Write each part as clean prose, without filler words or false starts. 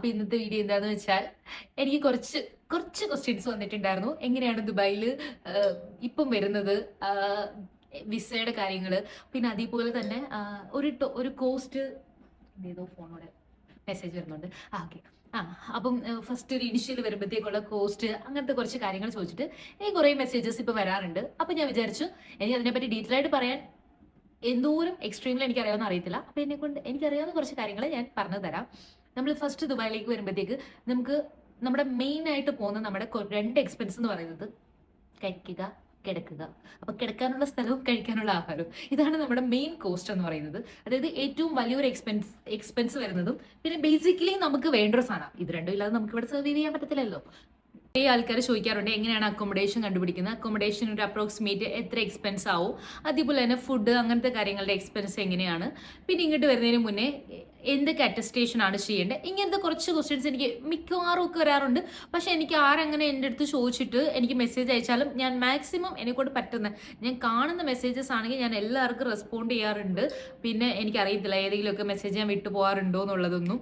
അപ്പോൾ ഇന്നത്തെ വീഡിയോ എന്താണെന്ന് വെച്ചാൽ എനിക്ക് കുറച്ച് കുറച്ച് ക്വസ്റ്റ്യൻസ് വന്നിട്ടുണ്ടായിരുന്നു. എങ്ങനെയാണ് ദുബായിൽ ഇപ്പം വരുന്നത്, വിസയുടെ കാര്യങ്ങൾ, പിന്നെ അതേപോലെ തന്നെ ഒരു കോസ്റ്റ് ഏതോ ഫോണോടെ മെസ്സേജ് വരുന്നുണ്ട്. ഓക്കെ. അപ്പം ഫസ്റ്റ് ഒരു ഇനിഷ്യൽ വരുമ്പോഴത്തേക്കുള്ള കോസ്റ്റ്, അങ്ങനത്തെ കുറച്ച് കാര്യങ്ങൾ ചോദിച്ചിട്ട് എനിക്ക് കുറേ മെസ്സേജസ് ഇപ്പോൾ വരാറുണ്ട്. അപ്പം ഞാൻ വിചാരിച്ചു എനിക്ക് അതിനെപ്പറ്റി ഡീറ്റെയിൽ ആയിട്ട് പറയാൻ എന്തോരം എക്സ്ട്രീമിൽ എനിക്കറിയാവുന്ന അറിയത്തില്ല. അപ്പം എന്നെക്കൊണ്ട് എനിക്കറിയാവുന്ന കുറച്ച് കാര്യങ്ങൾ ഞാൻ പറഞ്ഞു തരാം. നമ്മൾ ഫസ്റ്റ് ദുബായിലേക്ക് വരുമ്പോഴത്തേക്ക് നമുക്ക് നമ്മുടെ മെയിൻ ആയിട്ട് പോകുന്ന നമ്മുടെ രണ്ട് എക്സ്പെൻസ് എന്ന് പറയുന്നത് കഴിക്കുക, കിടക്കുക. അപ്പൊ കിടക്കാനുള്ള സ്ഥലവും കഴിക്കാനുള്ള ആഹാരവും, ഇതാണ് നമ്മുടെ മെയിൻ കോസ്റ്റ് എന്ന് പറയുന്നത്. അതായത് ഏറ്റവും വലിയൊരു എക്സ്പെൻസ് വരുന്നതും പിന്നെ ബേസിക്കലി നമുക്ക് വേണ്ട ഒരു സാധനം. ഇത് രണ്ടും ഇല്ലാതെ നമുക്ക് ഇവിടെ സർവൈവ് ചെയ്യാൻ പറ്റത്തില്ലല്ലോ. കുറേ ആൾക്കാർ ചോദിക്കാറുണ്ട് എങ്ങനെയാണ് അക്കോമഡേഷൻ കണ്ടുപിടിക്കുന്നത്, അക്കോമഡേഷൻ ഒരു അപ്രോക്സിമേറ്റ് എത്ര എക്സ്പെൻസ് ആവും, അതേപോലെ തന്നെ ഫുഡ് അങ്ങനത്തെ കാര്യങ്ങളുടെ എക്സ്പെൻസ് എങ്ങനെയാണ്, പിന്നെ ഇങ്ങോട്ട് വരുന്നതിന് മുന്നേ എന്തൊക്കെ അറ്റസ്റ്റേഷൻ ആണ് ചെയ്യേണ്ടത്, ഇങ്ങനത്തെ കുറച്ച് ക്വസ്റ്റ്യൻസ് എനിക്ക് മിക്കവാറും ഒക്കെ വരാറുണ്ട്. പക്ഷെ എനിക്ക് ആരങ്ങനെ എൻ്റെ അടുത്ത് ചോദിച്ചിട്ട് എനിക്ക് മെസ്സേജ് അയച്ചാലും ഞാൻ മാക്സിമം എന്നെക്കൊണ്ട് പറ്റുന്ന, ഞാൻ കാണുന്ന മെസ്സേജസ് ആണെങ്കിൽ ഞാൻ എല്ലാവർക്കും റെസ്പോണ്ട് ചെയ്യാറുണ്ട്. പിന്നെ എനിക്കറിയത്തില്ല ഏതെങ്കിലുമൊക്കെ മെസ്സേജ് ഞാൻ വിട്ടു പോകാറുണ്ടോ എന്നുള്ളതൊന്നും.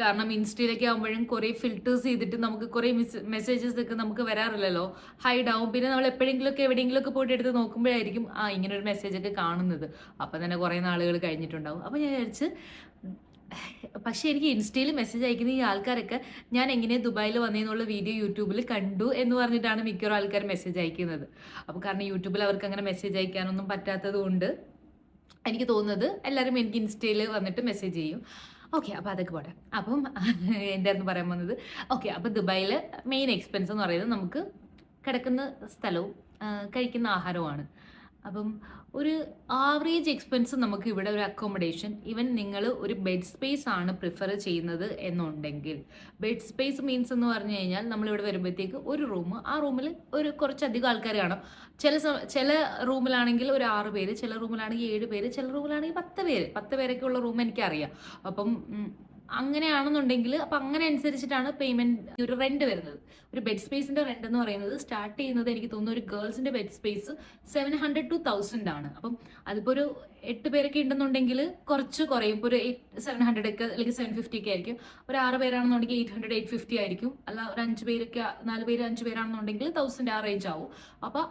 കാരണം ഇൻസ്റ്റയിലൊക്കെ ആകുമ്പോഴും കുറേ ഫിൽറ്റേഴ്സ് ചെയ്തിട്ട് നമുക്ക് കുറേ മെസ്സേജസ് ഒക്കെ നമുക്ക് വരാറില്ലല്ലോ, ഹൈഡ് ആവും. പിന്നെ നമ്മൾ എപ്പോഴെങ്കിലുമൊക്കെ എവിടെയെങ്കിലുമൊക്കെ പോയിട്ട് എടുത്ത് നോക്കുമ്പോഴായിരിക്കും ഇങ്ങനെ ഒരു മെസ്സേജ് ഒക്കെ കാണുന്നത്. അപ്പം തന്നെ കുറേ നാളുകൾ കഴിഞ്ഞിട്ടുണ്ടാവും. അപ്പം ഞാൻ വിചാരിച്ച്, പക്ഷേ എനിക്ക് ഇൻസ്റ്റയിൽ മെസ്സേജ് അയക്കുന്ന ഈ ആൾക്കാരൊക്കെ ഞാൻ എങ്ങനെ ദുബായിൽ വന്നതെന്നുള്ള വീഡിയോ യൂട്യൂബിൽ കണ്ടു എന്ന് പറഞ്ഞിട്ടാണ് മിക്കവാറും ആൾക്കാർ മെസ്സേജ് അയക്കുന്നത്. അപ്പോൾ കാരണം യൂട്യൂബിൽ അവർക്ക് അങ്ങനെ മെസ്സേജ് അയക്കാനൊന്നും പറ്റാത്തത് കൊണ്ട് എനിക്ക് തോന്നുന്നത് എല്ലാവരും എനിക്ക് ഇൻസ്റ്റയിൽ വന്നിട്ട് മെസ്സേജ് ചെയ്യും. ഓക്കെ, അപ്പോൾ അതൊക്കെ പോട്ടെ. അപ്പം എന്തായിരുന്നു പറയാൻ പോകുന്നത്? ഓക്കെ, അപ്പോൾ ദുബായിൽ മെയിൻ എക്സ്പെൻസ് എന്ന് പറയുന്നത് നമുക്ക് കിടക്കുന്ന സ്ഥലവും കഴിക്കുന്ന ആഹാരവുമാണ്. അപ്പം ഒരു ആവറേജ് എക്സ്പെൻസ് നമുക്ക് ഇവിടെ ഒരു അക്കോമഡേഷൻ, ഈവൻ നിങ്ങൾ ഒരു ബെഡ് സ്പേസ് ആണ് പ്രിഫർ ചെയ്യുന്നത് എന്നുണ്ടെങ്കിൽ, ബെഡ് സ്പേസ് മീൻസ് എന്ന് പറഞ്ഞു കഴിഞ്ഞാൽ നമ്മളിവിടെ വരുമ്പോഴത്തേക്ക് ഒരു റൂം, ആ റൂമിൽ ഒരു കുറച്ചധികം ആൾക്കാർ കാണും. ചില റൂമിലാണെങ്കിൽ ഒരു 6 പേര്, ചില റൂമിലാണെങ്കിൽ 7 പേര്, ചില റൂമിലാണെങ്കിൽ 10 പേര്, 10 പേരൊക്കെ ഉള്ള റൂം എനിക്കറിയാം. അപ്പം അങ്ങനെയാണെന്നുണ്ടെങ്കിൽ അപ്പം അങ്ങനെ അനുസരിച്ചിട്ടാണ് പേയ്മെന്റ് ഒരു റെന്റ് വരുന്നത്. ഒരു ബെഡ് സ്പേസിന്റെ റെന്റ് എന്ന് പറയുന്നത് സ്റ്റാർട്ട് ചെയ്യുന്നത് എനിക്ക് തോന്നുന്നു ഒരു ഗേൾസിന്റെ ബെഡ് സ്പേസ് 700 to 1000 ആണ്. അപ്പം അതിപ്പോൾ ഒരു 8 പേരൊക്കെ ഉണ്ടെന്നുണ്ടെങ്കിൽ കുറച്ച് കുറയും. ഇപ്പോൾ ഒരു 700 ഒക്കെ അല്ലെങ്കിൽ 750 ഒക്കെ ആയിരിക്കും. ഒരു 6 പേരാണെന്നുണ്ടെങ്കിൽ 800 850 ആയിരിക്കും. അല്ല ഒരു 5 പേരൊക്കെ 4 പേര് 5 പേരാണെന്നുണ്ടെങ്കിൽ 1000 ആ റേഞ്ച് ആവും. അപ്പം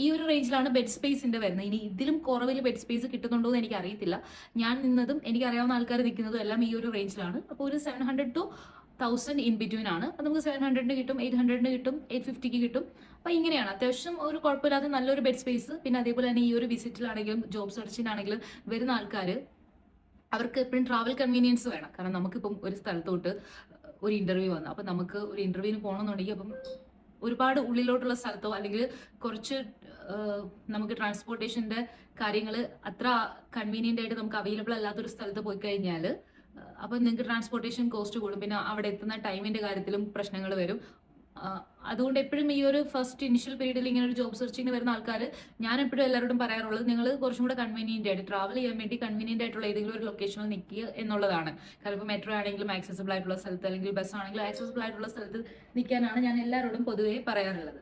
ഈ ഒരു റേഞ്ചിലാണ് ബെഡ് സ്പേസിന്റെ വരുന്നത്. ഇനി ഇതിലും കുറവിൽ ബെഡ് സ്പേസ് കിട്ടുന്നുണ്ടോ എന്ന് എനിക്ക് അറിയത്തില്ല. ഞാൻ നിന്നതും എനിക്കറിയാവുന്ന ആൾക്കാർ നിൽക്കുന്നതും എല്ലാം ഈ ഒരു റേഞ്ചിലാണ്. അപ്പോൾ ഒരു 700 to 1000 ഇൻ ബിറ്റ്വീൻ ആണ്. അത് നമുക്ക് 700 കിട്ടും, 800 കിട്ടും, 850 കിട്ടും. അപ്പോൾ ഇങ്ങനെയാണ് അത്യാവശ്യം ഒരു കുഴപ്പമില്ലാതെ നല്ലൊരു ബെഡ് സ്പേസ്. പിന്നെ അതേപോലെ തന്നെ ഈ ഒരു വിസിറ്റിലാണെങ്കിലും ജോബ് സെർച്ചിനാണെങ്കിലും വരുന്ന ആൾക്കാർ അവർക്ക് എപ്പോഴും ട്രാവൽ കൺവീനിയൻസ് വേണം. കാരണം നമുക്കിപ്പം ഒരു സ്ഥലത്തോട്ട് ഒരു ഇന്റർവ്യൂ വന്നു, അപ്പം നമുക്ക് ഒരു ഇന്റർവ്യൂവിന് പോകണമെന്നുണ്ടെങ്കിൽ അപ്പം ഒരുപാട് ഉള്ളിലോട്ടുള്ള സ്ഥലത്തോ അല്ലെങ്കിൽ കുറച്ച് നമുക്ക് ട്രാൻസ്പോർട്ടേഷൻ്റെ കാര്യങ്ങൾ അത്ര കൺവീനിയൻ്റ് ആയിട്ട് നമുക്ക് അവൈലബിൾ അല്ലാത്തൊരു സ്ഥലത്ത് പോയി കഴിഞ്ഞാൽ അപ്പം നിങ്ങൾക്ക് ട്രാൻസ്പോർട്ടേഷൻ കോസ്റ്റ് കൂടും. പിന്നെ അവിടെ എത്തുന്ന ടൈമിൻ്റെ കാര്യത്തിലും പ്രശ്നങ്ങൾ വരും. അതുകൊണ്ട് എപ്പോഴും ഈ ഒരു ഫസ്റ്റ് ഇനിഷ്യൽ പീരീഡിൽ ഇങ്ങനെ ഒരു ജോബ് സെർച്ചിങ്ങിന് വരുന്ന ആൾക്കാർ ഞാൻ എപ്പോഴും എല്ലാവരോടും പറയാറുള്ളത് നിങ്ങൾ കുറച്ചും കൂടെ കൺവീനിയൻ്റ് ആയിട്ട് ട്രാവൽ ചെയ്യാൻ വേണ്ടി കൺവീനിയൻ്റ് ആയിട്ടുള്ള ഏതെങ്കിലും ഒരു ലൊക്കേഷനിൽ നിൽക്കുക എന്നുള്ളതാണ്. കാരണം ഇപ്പോൾ മെട്രോ ആണെങ്കിലും ആക്സസിബിൾ ആയിട്ടുള്ള സ്ഥലത്ത് അല്ലെങ്കിൽ ബസ് ആണെങ്കിലും ആക്സസിബിൾ ആയിട്ടുള്ള സ്ഥലത്ത് നിൽക്കാനാണ് ഞാൻ എല്ലാവരോടും പൊതുവേ പറയാറുള്ളത്.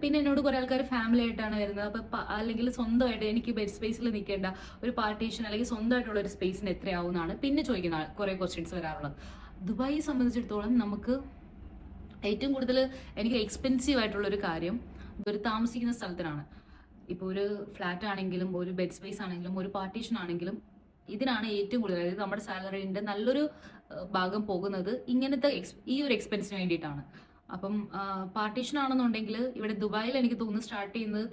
പിന്നെ എന്നോട് കുറേ ആൾക്കാർ ഫാമിലി ആയിട്ടാണ് വരുന്നത്. അപ്പം അല്ലെങ്കിൽ സ്വന്തമായിട്ട് എനിക്ക് ബെഡ് സ്പേസിൽ നിൽക്കേണ്ട ഒരു പാർട്ടീഷൻ അല്ലെങ്കിൽ സ്വന്തമായിട്ടുള്ള ഒരു സ്പേസിന് എത്രയാവും എന്നാണ് പിന്നെ ചോദിക്കുന്ന കുറേ ക്വസ്റ്റ്യൻസ് വരാറുള്ളത്. ദുബായിയെ സംബന്ധിച്ചിടത്തോളം നമുക്ക് ഏറ്റവും കൂടുതൽ എനിക്ക് എക്സ്പെൻസീവ് ആയിട്ടുള്ളൊരു കാര്യം ഒരു താമസിക്കുന്ന സ്ഥലത്തിനാണ്. ഇപ്പോൾ ഒരു ഫ്ലാറ്റ് ആണെങ്കിലും ഒരു ബെഡ് സ്പേസ് ആണെങ്കിലും ഒരു പാർട്ടീഷൻ ആണെങ്കിലും ഇതിനാണ് ഏറ്റവും കൂടുതൽ, അതായത് നമ്മുടെ സാലറിൻ്റെ നല്ലൊരു ഭാഗം പോകുന്നത് ഇങ്ങനത്തെ ഈ ഒരു എക്സ്പെൻസിന് വേണ്ടിയിട്ടാണ്. അപ്പം പാർട്ടീഷൻ ആണെന്നുണ്ടെങ്കിൽ ഇവിടെ ദുബായിൽ എനിക്ക് തോന്നുന്നു സ്റ്റാർട്ട് ചെയ്യുന്നത്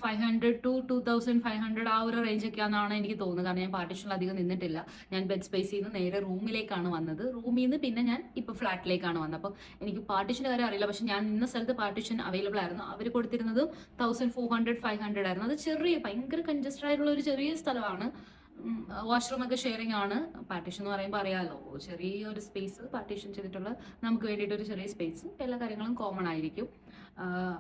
1500 to 2500 ആ ഒരു റേഞ്ചൊക്കെയാണെന്നാണ് എനിക്ക് തോന്നുന്നത്. കാരണം ഞാൻ പാർട്ടീഷനിൽ അധികം നിന്നിട്ടില്ല. ഞാൻ ബെഡ് സ്പേസിൽ നിന്ന് നേരെ റൂമിലേക്കാണ് വന്നത്. റൂമിൽ നിന്ന് പിന്നെ ഞാൻ ഇപ്പോൾ ഫ്ലാറ്റിലേക്കാണ് വന്നത്. അപ്പം എനിക്ക് പാർട്ടീഷൻ്റെ കാര്യം അറിയില്ല. പക്ഷെ ഞാൻ നിന്ന സ്ഥലത്ത് പാർട്ടീഷൻ അവൈലബിൾ ആയിരുന്നു. അവർ കൊടുത്തിരുന്നത് 1400 500 ആയിരുന്നു. അത് ഭയങ്കര കൺജസ്റ്റഡ് ആയിട്ടുള്ള ഒരു ചെറിയ സ്ഥലമാണ്. വാഷ്റൂം ഒക്കെ ഷെയറിംഗ് ആണ്. പാർട്ടീഷൻ എന്ന് പറയുമ്പോൾ അറിയാമല്ലോ, ചെറിയൊരു സ്പേസ് പാർട്ടീഷൻ ചെയ്തിട്ടുള്ള നമുക്ക് വേണ്ടിയിട്ടൊരു ചെറിയ സ്പേസ്, എല്ലാ കാര്യങ്ങളും കോമൺ ആയിരിക്കും.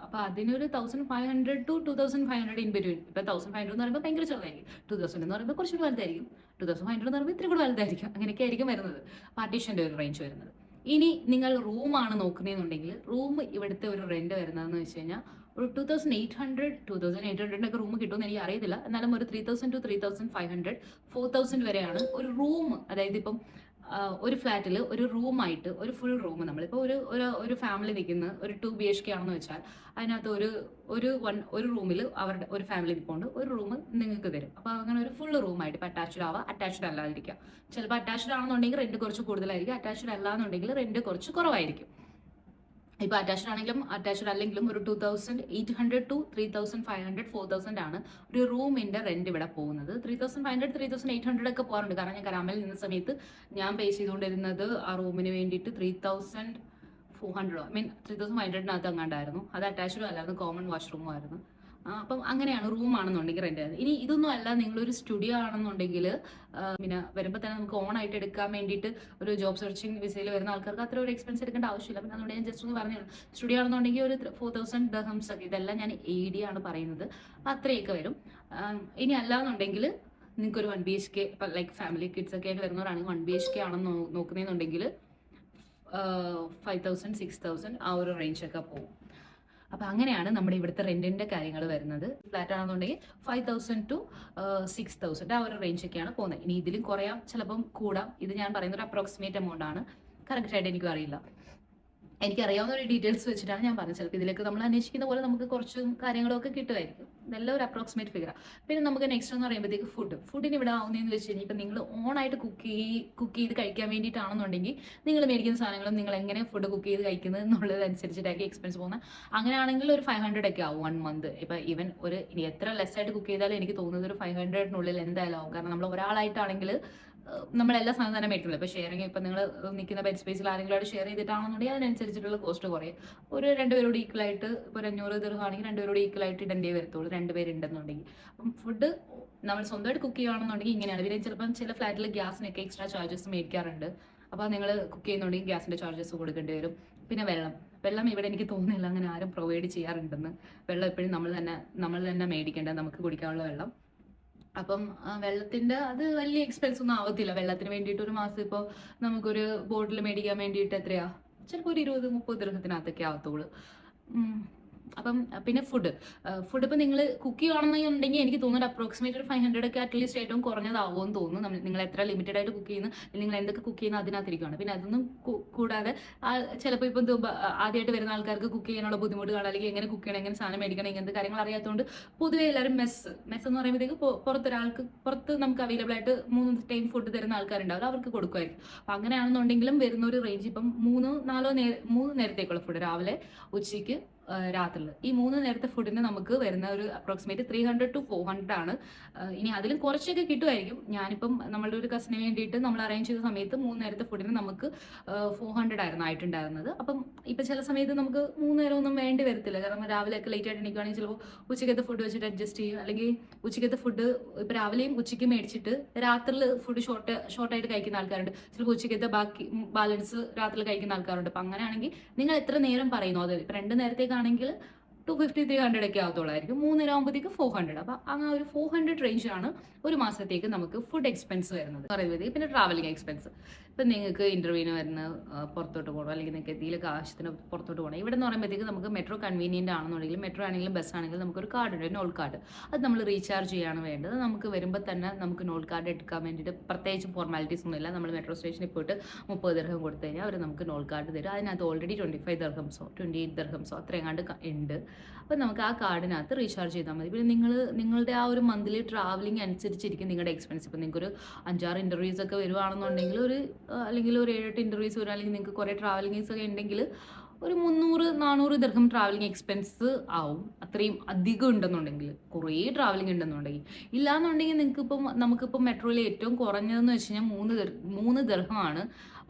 അപ്പോൾ അതിനൊരു 1500 to 2500 ഇൻ ബിറ്റ്വീൻ. ഇപ്പോൾ 1500 എന്ന് പറയുമ്പോൾ ഭയങ്കര ചെറുതായിരിക്കും, 2000 എന്ന് പറയുമ്പോൾ കുറച്ചുകൂടി വലുതായിരിക്കും, 2500 എന്ന് പറയുമ്പോൾ ഇത്തിരി കൂടി വലുതായിരിക്കും. അങ്ങനെയൊക്കെ ആയിരിക്കും വരുന്നത് പാർട്ടീഷൻ്റെ ഒരു റേഞ്ച് വരുന്നത്. ഇനി നിങ്ങൾ റൂമാണ് നോക്കുന്നതെന്നുണ്ടെങ്കിൽ റൂം ഇവിടുത്തെ ഒരു റെന്റ് വരുന്നതെന്ന് വെച്ച് കഴിഞ്ഞാൽ ഒരു 2800 റൂം കിട്ടുമെന്ന് എനിക്ക് അറിയത്തില്ല. എന്നാലും ഒരു 3000 to 3500 4000 വരെയാണ് ഒരു റൂം. അതായത് ഇപ്പം ഒരു ഫ്ലാറ്റിൽ ഒരു റൂമായിട്ട് ഒരു ഫുൾ റൂം നമ്മളിപ്പോൾ ഒരു ഫാമിലി നിൽക്കുന്ന ഒരു 2 BHK ആണെന്ന് വെച്ചാൽ അതിനകത്ത് ഒരു റൂമിൽ അവരുടെ ഒരു ഫാമിലി നിൽപ്പുണ്ട്, ഒരു റൂം നിങ്ങൾക്ക് തരും. അപ്പോൾ അങ്ങനെ ഒരു ഫുൾ റൂമായിട്ട് ഇപ്പോൾ അറ്റാച്ച്ഡ് ആവാം, അറ്റാച്ച്ഡ് അല്ലാതിരിക്കാം. ചിലപ്പോൾ അറ്റാച്ച്ഡ് ആണെന്നുണ്ടെങ്കിൽ റെന്റ് കുറച്ച് കൂടുതലായിരിക്കും, അറ്റാച്ച്ഡ് അല്ലാന്നുണ്ടെങ്കിൽ റെന്റ് കുറച്ച് കുറവായിരിക്കും. ഇപ്പോൾ അറ്റാച്ച്ഡ് ആണെങ്കിലും അറ്റാച്ച്ഡ് അല്ലെങ്കിലും ഒരു 2,800 to 3,500 4,000 ആണ് ഒരു റൂമിന്റെ റെന്റ് ഇവിടെ പോകുന്നത്. 3,500 3,800 ഒക്കെ പോകാറുണ്ട്. കാരണം ഞാൻ കരാമയിൽ നിന്ന സമയത്ത് ഞാൻ പേ ചെയ്തുകൊണ്ടിരുന്നത് ആ റൂമിന് വേണ്ടിയിട്ട് 3,400 3,500 അങ്ങാണ്ടായിരുന്നു. അത് അറ്റാച്ച്ഡും അല്ലായിരുന്നു, കോമൺ വാഷ്റൂമും ആയിരുന്നു. അപ്പം അങ്ങനെയാണ് റൂം ആണെന്നുണ്ടെങ്കിൽ റെന്റ്. ഇനി ഇതൊന്നും അല്ല, നിങ്ങളൊരു സ്റ്റുഡിയോ ആണെന്നുണ്ടെങ്കിൽ പിന്നെ വരുമ്പോൾ തന്നെ നമുക്ക് ഓൺ ആയിട്ട് എടുക്കാൻ വേണ്ടിയിട്ട് ഒരു ജോബ് സെർച്ചിങ് വിസയിൽ വരുന്ന ആൾക്കാർക്ക് അത്ര ഒരു എക്സ്പെൻസ് എടുക്കേണ്ട ആവശ്യമില്ല. പിന്നെ അതുകൊണ്ട് ഞാൻ ജസ്റ്റ് ഒന്ന് പറഞ്ഞു, സ്റ്റുഡിയോ ആണെന്നുണ്ടെങ്കിൽ ഒരു 4,000 dirhams ഒക്കെ, ഇതെല്ലാം ഞാൻ AD ആണ് പറയുന്നത്, അത്രയൊക്കെ വരും. ഇനി അല്ലാന്നുണ്ടെങ്കിൽ നിങ്ങൾക്ക് ഒരു 1 BHK ഇപ്പം ലൈക്ക് ഫാമിലി കിഡ്സ് ഒക്കെ ആയിട്ട് വരുന്നവരാണെങ്കിൽ 1 BHK ആണെന്ന് നോക്കുന്നതെന്നുണ്ടെങ്കിൽ 5,000 6,000 ആ ഒരു റേഞ്ചൊക്കെ പോകും. അപ്പം അങ്ങനെയാണ് നമ്മുടെ ഇവിടുത്തെ റെന്റിന്റെ കാര്യങ്ങൾ വരുന്നത്. ഫ്ലാറ്റ് ആണെന്നുണ്ടെങ്കിൽ 5,000 to 6,000 ആ ഒരു റേഞ്ചൊക്കെയാണ് പോകുന്നത്. ഇനി ഇതിലും കുറയാം, ചിലപ്പം കൂടാം. ഇത് ഞാൻ പറയുന്ന ഒരു അപ്രോക്സിമേറ്റ് എമൗണ്ട് ആണ്, കറക്റ്റായിട്ട് എനിക്കും അറിയില്ല. എനിക്കറിയാവുന്ന ഒരു ഡീറ്റെയിൽസ് വെച്ചിട്ടാണ് ഞാൻ പറഞ്ഞത്. ചിലപ്പോൾ ഇതിലേക്ക് നമ്മൾ അന്വേഷിക്കുന്ന പോലെ നമുക്ക് കുറച്ച് കാര്യങ്ങളൊക്കെ കിട്ടുമായിരിക്കും. ഇതെല്ലാം ഒരു അപ്രോക്സിമേറ്റ് ഫിഗറാണ്. പിന്നെ നമുക്ക് നെക്സ്റ്റ് എന്ന് പറയുമ്പോഴത്തേക്ക് ഫുഡിന് ഇവിടെ ആവുന്നതെന്ന് വെച്ച് കഴിഞ്ഞാൽ ഇപ്പം നിങ്ങൾ ഓണായിട്ട് കുക്ക് ചെയ്ത് കഴിക്കാൻ വേണ്ടിയിട്ടാണെന്നുണ്ടെങ്കിൽ നിങ്ങൾ മേടിക്കുന്ന സാധനങ്ങളും നിങ്ങൾ എങ്ങനെ ഫുഡ് കുക്ക് ചെയ്ത് കഴിക്കുന്നത് എന്നുള്ളതനുസരിച്ചിട്ടായിരിക്കും എക്സ്പെൻസ് പോകുന്നത്. അങ്ങനെയാണെങ്കിൽ ഒരു 500 ഒക്കെ ആവും 1 month. ഇപ്പം ഈവൻ ഇനി എത്ര ലെസ് ആയിട്ട് കുക്ക് ചെയ്താലും എനിക്ക് തോന്നുന്നത് ഒരു 500-നുള്ളിൽ എന്തായാലും ആവും. കാരണം നമ്മൾ ഒരാളായിട്ടാണെങ്കിൽ നമ്മളെല്ലാ സാധനം തന്നെ മേടിക്കുള്ളൂ. ഇപ്പോൾ ഷെയറിങ് ഇപ്പം നിങ്ങൾ നിൽക്കുന്ന ബെഡ് സ്പേസിൽ ആരെങ്കിലും ഷെയർ ചെയ്തിട്ടാണെന്നുണ്ടെങ്കിൽ അതിനനുസരിച്ചിട്ടുള്ള കോസ്റ്റ് കുറയും. ഒരു 2 പേരോട് ഈക്വലായിട്ട്, ഇപ്പോൾ 500 dirham ആണെങ്കിൽ 2 പേരോട് ഈക്വലായിട്ട് ഇടേണ്ടേ വരത്തുള്ളൂ, 2 പേരുണ്ടെന്നുണ്ടെങ്കിൽ. അപ്പം ഫുഡ് നമ്മൾ സ്വന്തമായിട്ട് കുക്ക് ചെയ്യുകയാണെന്നുണ്ടെങ്കിൽ ഇങ്ങനെയാണ്. പിന്നെ ചിലപ്പം ചില ഫ്ലാറ്റിൽ ഗ്യാസിനൊക്കെ എക്സ്ട്രാ ചാർജസ് മേടിക്കാറുണ്ട്. അപ്പോൾ നിങ്ങൾ കുക്ക് ചെയ്യുന്നുണ്ടെങ്കിൽ ഗ്യാസിൻ്റെ ചാർജസ് കൊടുക്കേണ്ടി വരും. പിന്നെ വെള്ളം ഇവിടെ എനിക്ക് തോന്നുന്നില്ല അങ്ങനെ ആരും പ്രൊവൈഡ് ചെയ്യാറുണ്ടെന്ന്. വെള്ളം എപ്പോഴും നമ്മൾ തന്നെ മേടിക്കേണ്ടത്, നമുക്ക് കുടിക്കാനുള്ള വെള്ളം. അപ്പം വെള്ളത്തിൻ്റെ അത് വലിയ എക്സ്പെൻസ് ഒന്നും ആവത്തില്ല. വെള്ളത്തിന് വേണ്ടിയിട്ട് ഒരു മാസം ഇപ്പോൾ നമുക്കൊരു ബോട്ടിൽ മേടിക്കാൻ വേണ്ടിയിട്ട് എത്രയാ, ചിലപ്പോൾ ഒരു 20-30 ദിർഹത്തിനകത്തൊക്കെ ആവത്തുള്ളൂ. അപ്പം പിന്നെ ഫുഡ് ഇപ്പം നിങ്ങൾ കുക്ക് ചെയ്യുകയാണെന്നുണ്ടെങ്കിൽ എനിക്ക് തോന്നുന്നത് അപ്രോക്സിമേറ്റ് ഒരു 500 ഒക്കെ അറ്റ്ലീസ്റ്റ് ഏറ്റവും കുറഞ്ഞതാവുമെന്ന് തോന്നുന്നു. നിങ്ങൾ എത്ര ലിമിറ്റഡ് ആയിട്ട് കുക്ക് ചെയ്യുന്നു, നിങ്ങൾ എന്തൊക്കെ കുക്ക് ചെയ്യുന്നു അതിനകത്തിരിക്കുകയാണ്. പിന്നെ അതൊന്നും കൂടാതെ ചിലപ്പോൾ ഇപ്പം ആദ്യമായിട്ട് വരുന്ന ആൾക്കാർക്ക് കുക്ക് ചെയ്യാനുള്ള ബുദ്ധിമുട്ട് കാണാം, അല്ലെങ്കിൽ എങ്ങനെ കുക്ക് ചെയ്യണം, എങ്ങനെ സാധനം മേടിക്കണം, ഇങ്ങനത്തെ കാര്യങ്ങൾ അറിയാത്തതുകൊണ്ട് പൊതുവേ എല്ലാവരും മെസ്സ് എന്ന് പറയുമ്പോഴത്തേക്ക് പുറത്ത് നമുക്ക് അവൈലബിൾ ആയിട്ട് 3 ടൈം ഫുഡ് തരുന്ന ആൾക്കാരുണ്ടാവില്ല, അവർക്ക് കൊടുക്കുമായിരിക്കും. അപ്പം അങ്ങനെയാണെന്നുണ്ടെങ്കിലും വരുന്ന ഒരു റേഞ്ച് ഇപ്പം 3 നേരത്തേക്കുള്ള ഫുഡ്, രാവിലെ, ഉച്ചയ്ക്ക്, രാത്രിയിൽ, ഈ 3 നേരത്തെ ഫുഡിന് നമുക്ക് വരുന്ന ഒരു അപ്രോക്സിമേറ്റ് 300 to 400 ആണ്. ഇനി അതിലും കുറച്ചൊക്കെ കിട്ടുമായിരിക്കും. ഞാനിപ്പം നമ്മളുടെ ഒരു കസിന് വേണ്ടിയിട്ട് നമ്മൾ അറേഞ്ച് ചെയ്ത സമയത്ത് 3 നേരത്തെ ഫുഡിന് നമുക്ക് 400 ആയിരുന്നു ആയിട്ടുണ്ടായിരുന്നത്. അപ്പം ഇപ്പം ചില സമയത്ത് നമുക്ക് 3 നേരം ഒന്നും വേണ്ടി വരത്തില്ല. കാരണം രാവിലെ ഒക്കെ ലേറ്റ് ആയിട്ട് എണീക്കുകയാണെങ്കിൽ ചിലപ്പോൾ ഉച്ചയ്ക്കത്തെ ഫുഡ് വെച്ചിട്ട് അഡ്ജസ്റ്റ് ചെയ്യും. അല്ലെങ്കിൽ ഉച്ചയ്ക്കത്തെ ഫുഡ് ഇപ്പം രാവിലെയും ഉച്ചയ്ക്ക് മേടിച്ചിട്ട് രാത്രിയിൽ ഫുഡ് ഷോർട്ടായിട്ട് കഴിക്കുന്ന ആൾക്കാരുണ്ട്. ചിലപ്പോൾ ഉച്ചയ്ക്കത്തെ ബാലൻസ് രാത്രിയിൽ കഴിക്കുന്ന ആൾക്കാരുണ്ട്. അപ്പം അങ്ങനെയാണെങ്കിൽ നിങ്ങൾ എത്ര നേരം പറയുന്നു, അത് ഇപ്പം 2 നേരത്തേക്കാണെങ്കിൽ 250-300 ഒക്കെ ആവത്തുള്ളായിരിക്കും. 3 നേരം ആകുമ്പോഴത്തേക്ക് 400. അപ്പം അങ്ങനെ ഒരു 400 റേഞ്ചാണ് ഒരു മാസത്തേക്ക് നമുക്ക് ഫുഡ് എക്സ്പെൻസ് വരുന്നത് പറയുമ്പോഴത്തേക്ക്. പിന്നെ ട്രാവലിംഗ് എക്സ്പെൻസ്, ഇപ്പം നിങ്ങൾക്ക് ഇൻ്റർവ്യൂവിന് വരുന്ന പുറത്തോട്ട് പോകണം, അല്ലെങ്കിൽ നിങ്ങൾക്ക് എന്തെങ്കിലും ആവശ്യത്തിന് പുറത്തോട്ട് പോകണം. ഇവിടെ എന്ന് പറയുമ്പോഴത്തേക്ക് നമുക്ക് മെട്രോ കൺവീനിയൻ്റ് ആണെന്നുണ്ടെങ്കിൽ, മെട്രോ ആണെങ്കിലും ബസ് ആണെങ്കിലും നമുക്കൊരു കാർഡുണ്ട്, നോൾ കാർഡ്. അത് നമ്മൾ റീചാർജ് ചെയ്യാണ് വേണ്ടത്. നമുക്ക് വരുമ്പോൾ തന്നെ നമുക്ക് നോൾ കാർഡ് എടുക്കാൻ വേണ്ടിയിട്ട് പ്രത്യേകിച്ച് ഫോർമാലിറ്റീസ് ഒന്നുമില്ല. നമ്മൾ മെട്രോ സ്റ്റേഷനിൽ പോയിട്ട് 30 ദിർഹം കൊടുത്തു കഴിഞ്ഞാൽ അവർ നമുക്ക് നോൾ കാർഡ് തരും. അതിനകത്ത് ഓൾറെഡി 25 ദിർഹംസോ 28 ദിർഹംസോ അത്രയെങ്ങാണ്ട് ഉണ്ട്. അപ്പം നമുക്ക് ആ കാർഡിനകത്ത് റീചാർജ് ചെയ്താൽ മതി. പിന്നെ നിങ്ങളുടെ ആ ഒരു മന്ത്ലി ട്രാവലിംഗ് അനുസരിച്ചിരിക്കും നിങ്ങളുടെ എക്സ്പെൻസ്. ഇപ്പം നിങ്ങൾക്കൊരു 5-6 ഇൻ്റർവ്യൂസ് ഒക്കെ വരുവാണെന്നുണ്ടെങ്കിൽ അല്ലെങ്കിൽ ഒരു 7-8 ഇൻ്റർവ്യൂസ് വരും, അല്ലെങ്കിൽ നിങ്ങൾക്ക് കുറേ ട്രാവലിംഗ്സ് ഒക്കെ ഉണ്ടെങ്കിൽ ഒരു 300-400 ദിർഹം ട്രാവലിംഗ് എക്സ്പെൻസ് ആവും. അത്രയും അധികം ഉണ്ടെന്നുണ്ടെങ്കിൽ, കുറേ ട്രാവലിംഗ് ഉണ്ടെന്നുണ്ടെങ്കിൽ. ഇല്ലാന്നുണ്ടെങ്കിൽ നമുക്കിപ്പം മെട്രോയിൽ ഏറ്റവും കുറഞ്ഞതെന്ന് വെച്ച് കഴിഞ്ഞാൽ 3 ദിർഹമാണ്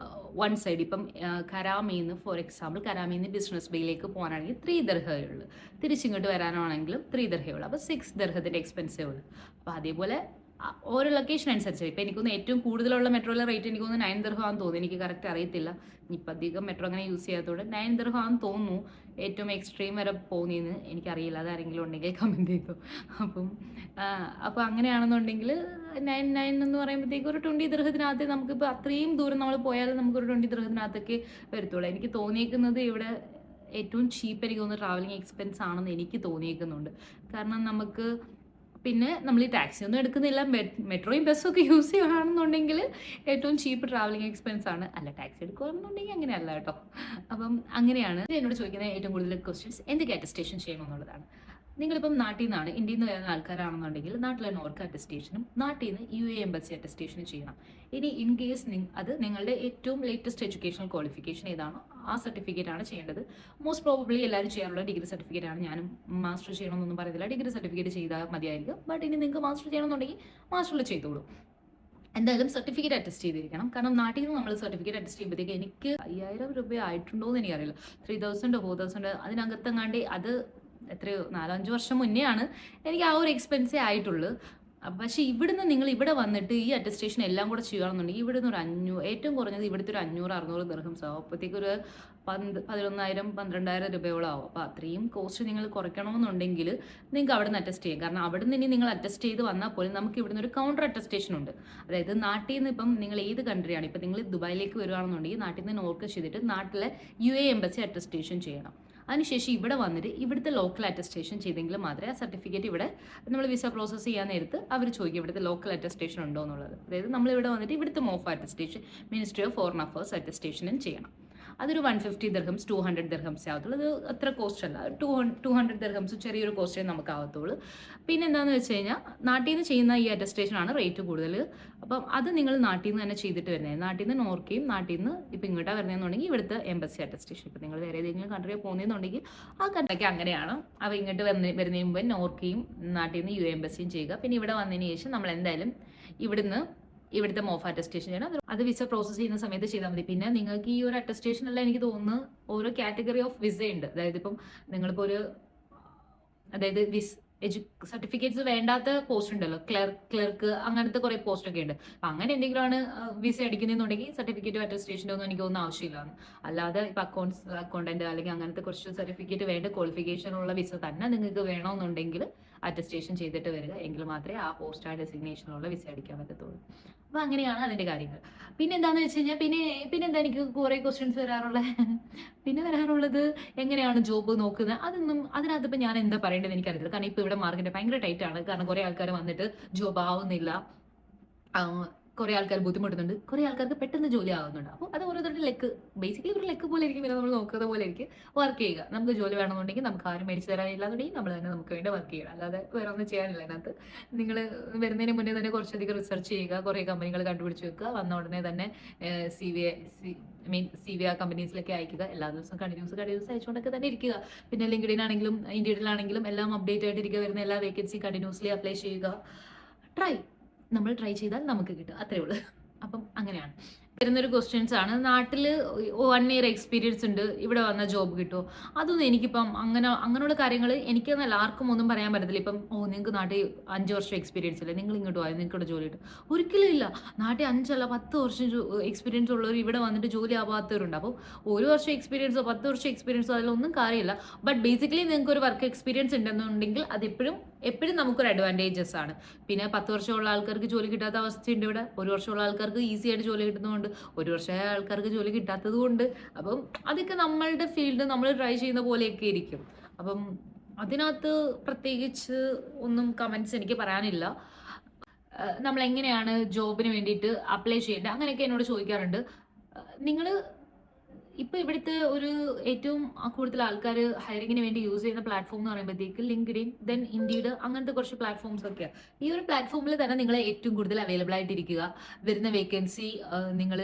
1 സൈഡ്. ഇപ്പം കരാമയിൽ ഫോർ എക്സാമ്പിൾ കരാമയിൽ ബിസിനസ് ബേയിലേക്ക് പോകാനാണെങ്കിൽ 3 ദിർഹമേ ഉള്ളൂ. തിരിച്ചിങ്ങോട്ട് വരാനാണെങ്കിലും 3 ദിർഹമേ ഉള്ളൂ. അപ്പോൾ 6 ദിർഹത്തിൻ്റെ എക്സ്പെൻസേ ഉള്ളൂ. അപ്പോൾ അതേപോലെ ഓരോ ലൊക്കേഷൻ അനുസരിച്ച് ഇപ്പം എനിക്കൊന്ന് ഏറ്റവും കൂടുതലുള്ള മെട്രോയിലെ റേറ്റ് എനിക്ക് തോന്നുന്നു 9 ദിർഹം ആണെന്ന് തോന്നുന്നു. എനിക്ക് കറക്റ്റ് അറിയത്തില്ല, ഇപ്പം അധികം മെട്രോ അങ്ങനെ യൂസ് ചെയ്യാത്തതുകൊണ്ട് 9 ദിർഹം ആണെന്ന് തോന്നുന്നു. ഏറ്റവും എക്സ്ട്രീം വരെ പോകുന്നതെന്ന് എനിക്കറിയില്ല, അതാരെങ്കിലും ഉണ്ടെങ്കിൽ കമൻറ്റ് ചെയ്തു. അപ്പോൾ അങ്ങനെയാണെന്നുണ്ടെങ്കിൽ 9 എന്ന് പറയുമ്പോഴത്തേക്ക് ഒരു 20 ദിർഹത്തിനകത്ത് നമുക്കിപ്പോൾ അത്രയും ദൂരം നമ്മൾ പോയാൽ നമുക്കൊരു 20 ദിർഹത്തിനകത്തൊക്കെ വരത്തുള്ളൂ. എനിക്ക് തോന്നിയേക്കുന്നത് ഇവിടെ ഏറ്റവും ചീപ്പ് എനിക്ക് തോന്നുന്നു ട്രാവലിംഗ് എക്സ്പെൻസ് ആണെന്ന് എനിക്ക് തോന്നിയേക്കുന്നുണ്ട്. കാരണം നമുക്ക് പിന്നെ നമ്മൾ ഈ ടാക്സി ഒന്നും എടുക്കുന്നില്ല, മെട്രോയും ബസ്സും ഒക്കെ യൂസ് ചെയ്യുകയാണെന്നുണ്ടെങ്കിൽ ഏറ്റവും ചീപ്പ് ട്രാവലിംഗ് എക്സ്പെൻസ് ആണ്. അല്ല, ടാക്സി എടുക്കുകയാണെന്നുണ്ടെങ്കിൽ അങ്ങനെയല്ല കേട്ടോ. അപ്പം അങ്ങനെയാണ് എന്നോട് ചോദിക്കുന്ന ഏറ്റവും കൂടുതൽ ക്വസ്റ്റ്യൻസ് എന്തൊക്കെ അറ്റസ്റ്റേഷൻ ചെയ്യണമെന്നുള്ളതാണ്. നിങ്ങളിപ്പം നാട്ടിൽ നിന്നാണ്, ഇന്ത്യയിൽ നിന്ന് വരുന്ന ആൾക്കാരാണെന്നുണ്ടെങ്കിൽ നാട്ടിലെ നോർക്ക് അറ്റസ്റ്റേഷനും നാട്ടിൽ നിന്ന് UAE എംബസി അറ്റസ്റ്റേഷനും ചെയ്യണം. ഇനി ഇൻ കേസ് അത് നിങ്ങളുടെ ഏറ്റവും ലേറ്റസ്റ്റ് എഡ്യൂക്കേഷണൽ ക്വാളിഫിക്കേഷൻ ഏതാണോ ആ സർട്ടിഫിക്കറ്റ് ആണ് ചെയ്യേണ്ടത്. മോസ്റ്റ് പ്രോബബ്ലി എല്ലാവരും ചെയ്യാറുള്ള ഡിഗ്രി സർട്ടിഫിക്കറ്റ് ആണ്. ഞാനും മാസ്റ്റർ ചെയ്യണമെന്നൊന്നും പറയുന്നില്ല, ഡിഗ്രി സർട്ടിഫിക്കറ്റ് ചെയ്താൽ മതിയായിരിക്കും. ബട്ട് ഇനി നിങ്ങൾക്ക് മാസ്റ്റർ ചെയ്യണമെന്നുണ്ടെങ്കിൽ മാസ്റ്ററിൽ ചെയ്തോളൂ. എന്തായാലും സർട്ടിഫിക്കറ്റ് അറ്റസ്റ്റ് ചെയ്തിരിക്കണം. കാരണം നാട്ടിൽ നിന്ന് നമ്മൾ സർട്ടിഫിക്കറ്റ് അറ്റസ്റ്റ് ചെയ്യുമ്പോഴത്തേക്ക് എനിക്ക് 5000 രൂപ ആയിട്ടുണ്ടോ എന്ന് എനിക്കറിയില്ല. 3000 4000 അതിനകത്തെങ്ങാണ്ട്, അത് എത്രയോ 4-5 വർഷം മുന്നേ ആണ് എനിക്ക് ആ ഒരു എക്സ്പെൻസേ ആയിട്ടുള്ളൂ. പക്ഷേ ഇവിടുന്ന് നിങ്ങൾ ഇവിടെ വന്നിട്ട് ഈ അറ്റസ്റ്റേഷൻ എല്ലാം കൂടെ ചെയ്യുകയാണെന്നുണ്ടെങ്കിൽ ഇവിടുന്ന് ഒരു 500, ഏറ്റവും കുറഞ്ഞത് ഇവിടുത്തെ ഒരു 500-600 ദിർഹംസ് ആവും. അപ്പോഴത്തേക്ക് ഒരു 11,000-12,000 രൂപയോളം ആവും. അപ്പോൾ അത്രയും കോസ്റ്റ് നിങ്ങൾ കുറയ്ക്കണമെന്നുണ്ടെങ്കിൽ നിങ്ങൾക്ക് അവിടെ നിന്ന് അറ്റസ്റ്റ് ചെയ്യാം. കാരണം അവിടെ നിന്ന് ഇനി നിങ്ങൾ അറ്റസ്റ്റ് ചെയ്ത് വന്നാൽ പോലും നമുക്ക് ഇവിടുന്ന് ഒരു കൗണ്ടർ അറ്റസ്റ്റേഷൻ ഉണ്ട്. അതായത് നാട്ടിൽ നിന്ന് ഇപ്പം നിങ്ങൾ ഏത് കൺട്രിയാണ്, ഇപ്പം നിങ്ങൾ ദുബായിലേക്ക് വരുവാണെന്നുണ്ടെങ്കിൽ നാട്ടിൽ നിന്ന് നോർക്ക് ചെയ്തിട്ട് നാട്ടിലെ UAE എംബസി അറ്റസ്റ്റേഷൻ ചെയ്യണം. അതിനുശേഷം ഇവിടെ വന്നിട്ട് ഇവിടുത്തെ ലോക്കൽ അറ്റസ്റ്റേഷൻ ചെയ്തെങ്കിൽ മാത്രമേ ആ സർട്ടിഫിക്കറ്റ് ഇവിടെ നമ്മൾ വിസ പ്രോസസ്സ് ചെയ്യാൻ നേരത്ത് അവർ ചോദിക്കും ഇവിടുത്തെ ലോക്കൽ അറ്റസ്റ്റേഷൻ ഉണ്ടോ എന്നുള്ളത്. അതായത് നമ്മൾ ഇവിടെ വന്നിട്ട് ഇവിടുത്തെ MOFA attestation, ministry of foreign affairs അറ്റസ്റ്റേഷനും ചെയ്യണം. അതൊരു 150 ദിർഹംസ് 200 ദിർഹംസ് ആവത്തുള്ളൂ. അത് അത്ര കോസ്റ്റ് അല്ല, 200 ദിർഹംസ് ചെറിയൊരു കോസ്റ്റേ നമുക്ക് ആവത്തുള്ളൂ. പിന്നെ എന്താണെന്ന് വെച്ച് കഴിഞ്ഞാൽ നാട്ടിൽ നിന്ന് ചെയ്യുന്ന ഈ അറ്റസ്റ്റേഷനാണ് റേറ്റ് കൂടുതൽ. അപ്പം അത് നിങ്ങൾ നാട്ടിൽ നിന്ന് തന്നെ ചെയ്തിട്ട് വരുന്നത്. നാട്ടിൽ നിന്ന് നോർക്കയും നാട്ടിൽ നിന്ന് ഇപ്പം ഇങ്ങോട്ടാണ് വരുന്നതെന്നുണ്ടെങ്കിൽ ഇവിടുത്തെ എംബസി അറ്റസ്റ്റേഷൻ. ഇപ്പം നിങ്ങൾ വേറെ ഏതെങ്കിലും കൺട്രിയിൽ പോകുന്നതെന്നുണ്ടെങ്കിൽ ആ കൺട്രിക്ക് അങ്ങനെയാണ്. അപ്പോൾ ഇങ്ങോട്ട് വരുന്നതിന് മുമ്പ് നോർക്കയും നാട്ടിൽ നിന്ന് UAE എംബസിയും ചെയ്യുക. പിന്നെ ഇവിടെ വന്നതിന് ശേഷം നമ്മൾ എന്തായാലും ഇവിടുത്തെ മോഫ് അറ്റസ്റ്റേഷൻ ചെയ്യണം. അത് വിസ പ്രോസസ്സ് ചെയ്യുന്ന സമയത്ത് ചെയ്താൽ മതി. പിന്നെ നിങ്ങൾക്ക് ഈ ഒരു അറ്റസ്റ്റേഷൻ അല്ല, എനിക്ക് തോന്നുന്നു ഓരോ കാറ്റഗറി ഓഫ് വിസ ഉണ്ട്. അതായത് ഇപ്പം നിങ്ങളിപ്പോൾ അതായത് സർട്ടിഫിക്കറ്റ്സ് വേണ്ടാത്ത പോസ്റ്റ് ഉണ്ടല്ലോ, ക്ലർക്ക് അങ്ങനത്തെ കുറെ പോസ്റ്റ് ഒക്കെ ഉണ്ട്. അപ്പം അങ്ങനെ എന്തെങ്കിലുമാണ് വിസ അടിക്കുന്നതെന്നുണ്ടെങ്കിൽ സർട്ടിഫിക്കറ്റ് അറ്റസ്റ്റേഷൻ്റെ ഒന്നും എനിക്ക് തോന്നുന്ന ആവശ്യമില്ലാന്ന്. അല്ലാതെ ഇപ്പം അക്കൗണ്ടന്റ് അല്ലെങ്കിൽ അങ്ങനത്തെ കുറച്ച് സർട്ടിഫിക്കറ്റ് വേണ്ട ക്വാളിഫിക്കേഷൻ ഉള്ള വിസ തന്നെ നിങ്ങൾക്ക് വേണമെന്നുണ്ടെങ്കിൽ അറ്റസ്റ്റേഷൻ ചെയ്തിട്ട് വരിക. എങ്കിൽ മാത്രമേ ആ പോസ്റ്റ് ആൻഡ് ഡെസിഗ്നേഷനുള്ള വിസ അടിക്കാൻ പറ്റത്തുള്ളൂ. അപ്പോൾ അങ്ങനെയാണ് അതിൻ്റെ കാര്യങ്ങൾ. പിന്നെ എന്താണെന്ന് വെച്ച് കഴിഞ്ഞാൽ പിന്നെന്താ എനിക്ക് കുറേ ക്വസ്റ്റ്യൻസ് വരാറുള്ളത് എങ്ങനെയാണ് ജോബ് നോക്കുന്നത്. അതിനകത്ത് ഇപ്പം ഞാൻ എന്താ പറയേണ്ടത് എനിക്കറിയില്ല. കാരണം ഇപ്പോൾ ഇവിടെ മാർക്കറ്റ് ഭയങ്കര ടൈറ്റ് ആണ്. കാരണം കുറേ ആൾക്കാർ വന്നിട്ട് ജോബ് ആവുന്നില്ല, കുറേ ആൾക്കാർ ബുദ്ധിമുട്ടുന്നുണ്ട്, കുറേ ആൾക്കാർക്ക് പെട്ടെന്ന് ജോലി ആവുന്നുണ്ട്. അപ്പോൾ അത് ഓരോരുത്തരുടെ ലെക്ക്, ബേസിക്കലി ഒരു ലെക്ക് പോലെ ഇരിക്കും. പിന്നെ നമ്മൾ നോക്കുന്ന പോലെ ഇരിക്കും വർക്ക് ചെയ്യുക. നമുക്ക് ജോലി വേണമെന്നുണ്ടെങ്കിൽ നമുക്ക് ആരും മേടിച്ച് തരാനില്ലാന്നുണ്ടെങ്കിൽ നമ്മൾ തന്നെ നമുക്ക് വേണ്ടി വർക്ക് ചെയ്യുക. അല്ലാതെ വേറെ ഒന്നും ചെയ്യാനില്ല അതിനകത്ത്. നിങ്ങൾ വരുന്നതിന് മുന്നേ തന്നെ കുറച്ചധികം റിസർച്ച് ചെയ്യുക, കുറേ കമ്പനികൾ കണ്ടുപിടിച്ച് വെക്കുക, വന്ന ഉടനെ തന്നെ CV ആ കമ്പനീസിലൊക്കെ അയക്കുക. എല്ലാ ദിവസവും കണ്ടിന്യൂസ് അയച്ചുകൊണ്ടൊക്കെ തന്നെ ഇരിക്കുക. പിന്നെ ലിങ്ക്ഡിൻ ആണെങ്കിലും ഇൻഡീഡിലാണെങ്കിലും എല്ലാം അപ്ഡേറ്റ് ആയിട്ടിരിക്കുക. വരുന്ന എല്ലാ വേക്കൻസി കണ്ടിന്യൂസ്ലി അപ്ലൈ ചെയ്യുക. നമ്മൾ ട്രൈ ചെയ്താൽ നമുക്ക് കിട്ടും, അത്രേ ഉള്ളൂ. അപ്പം അങ്ങനെയാണ് വരുന്നൊരു ക്വസ്റ്റ്യൻസ് ആണ്. നാട്ടിൽ 1 ഇയർ എക്സ്പീരിയൻസ് ഉണ്ട്, ഇവിടെ വന്ന ജോബ് കിട്ടുമോ? അതൊന്നും എനിക്കിപ്പം അങ്ങനെയുള്ള കാര്യങ്ങൾ എനിക്കെന്നല്ല ആർക്കും ഒന്നും പറയാൻ പറ്റത്തില്ല. ഇപ്പം നിങ്ങൾക്ക് നാട്ടിൽ 5 വർഷം എക്സ്പീരിയൻസ് ഇല്ല, നിങ്ങൾ ഇങ്ങോട്ട് പോയാൽ നിങ്ങൾക്കിവിടെ ജോലി കിട്ടും? ഒരിക്കലും ഇല്ല. നാട്ടിൽ 5 അല്ല 10 വർഷം എക്സ്പീരിയൻസ് ഉള്ളവർ ഇവിടെ വന്നിട്ട് ജോലി ആവാത്തവരുണ്ട്. അപ്പോൾ 1 വർഷം എക്സ്പീരിയൻസോ 10 വർഷം എക്സ്പീരിയൻസോ അതിലൊന്നും കാര്യമില്ല. ബട്ട് ബേസിക്കലി നിങ്ങൾക്ക് ഒരു വർക്ക് എക്സ്പീരിയൻസ് ഉണ്ടെന്നുണ്ടെങ്കിൽ അത് എപ്പോഴും നമുക്കൊരു അഡ്വാൻറ്റേജസ് ആണ്. പിന്നെ 10 വർഷമുള്ള ആൾക്കാർക്ക് ജോലി കിട്ടാത്ത അവസ്ഥയുണ്ട് ഇവിടെ. 1 വർഷമുള്ള ആൾക്കാർക്ക് ഈസി ആയിട്ട് ജോലി കിട്ടുന്നതുകൊണ്ട്, 1 വർഷമായ ആൾക്കാർക്ക് ജോലി കിട്ടാത്തത് കൊണ്ട്. അപ്പം അതൊക്കെ നമ്മളുടെ ഫീൽഡ് നമ്മൾ ട്രൈ ചെയ്യുന്ന പോലെയൊക്കെ ഇരിക്കും. അപ്പം അതിനകത്ത് പ്രത്യേകിച്ച് ഒന്നും കമൻസ് എനിക്ക് പറയാനില്ല. നമ്മൾ എങ്ങനെയാണ് ജോബിന് വേണ്ടിയിട്ട് അപ്ലൈ ചെയ്യേണ്ടത് അങ്ങനെയൊക്കെ എന്നോട് ചോദിക്കാറുണ്ട്. നിങ്ങൾ ഇപ്പോൾ ഇവിടുത്തെ ഒരു ഏറ്റവും കൂടുതൽ ആൾക്കാർ ഹയറിങ്ങിന് വേണ്ടി യൂസ് ചെയ്യുന്ന പ്ലാറ്റ്ഫോം എന്ന് പറയുമ്പോഴത്തേക്ക് ലിങ്ക്ഡിൻ, ദെൻ ഇൻഡീഡ്, അങ്ങനത്തെ കുറച്ച് പ്ലാറ്റ്ഫോംസ് ഒക്കെയാണ്. ഈ ഒരു പ്ലാറ്റ്ഫോമിൽ തന്നെ നിങ്ങൾ ഏറ്റവും കൂടുതൽ അവൈലബിൾ ആയിട്ടിരിക്കുക. വരുന്ന വേക്കൻസി നിങ്ങൾ